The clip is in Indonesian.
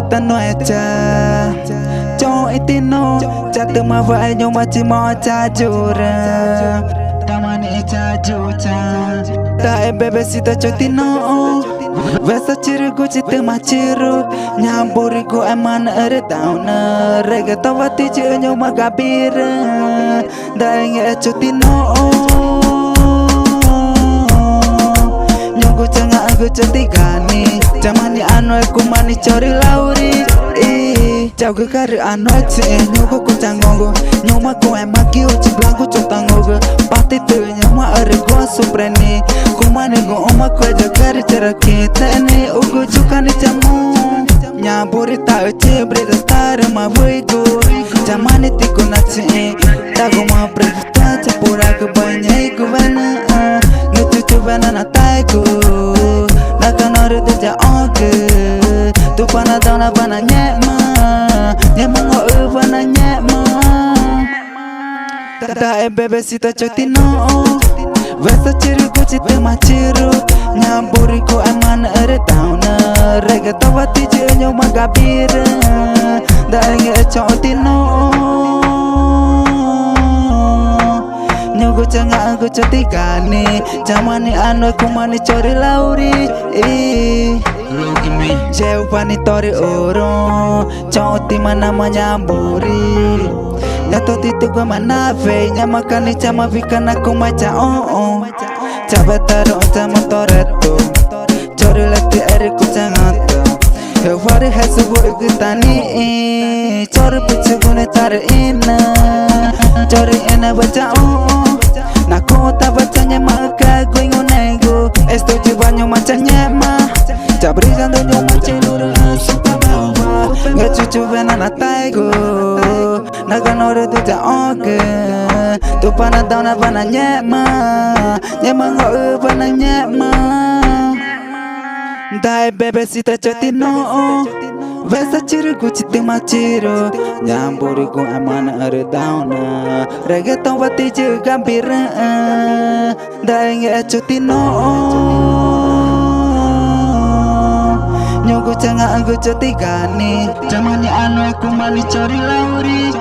tano echa cho itino chate ma vai nyo ma chi mo cha jura tamani echa jucha ta bebe sita chotino vesa chirigo chite ma chiru nyamburi go aman ere tauna rega tawati chi nyo ma gabira da nge chotino nyongo changa ango chotigani jamani ano kumani chori lauri chau ke kari ano tse nyongo kuchangongo nyoma ko emaki uchi blanco chotangogo pati tu nyoma ere go supreni kumani go oma ko jakari cheraki tene ugo chukani chamu nyamburi ta uchi brida star ma vuigo jamani tiko na tse tago ma brida chapura ke banyai go bana nutu bana na taiko nakanore deja onke tu pana dana bana nyema ngo bana nyema ta bebe sita chotino vesa chiru ko chite machiru nyamburi ko aman ere tauna rega tawati jenyo magabira da nge chotino nyugo changa ango chotigani jamani ano kumani chori lauri look at me jeu pani tori oro choti mana manyamburi nato titu gua manave nyamakani chama vikana kumacha chabataro chama toreto chori lati eri kuchangato hevari hesu gitani chori pichu gune tar ina chori ina bacha nakota bachanya maka guingonego estoy llevando machanyema ya brillando yo machelura super bamba gachuchu vena na taigo naganore de ja oke tu pana dana bana nyema nyema ngo bana nyema dai bebe sita chotino vesa chiru kuchite machiro nyamburi ku amana are dauna reggaeton bati je gambira dai nge chotino nyugo changa ango chotigani jamani ano kumani chori lauri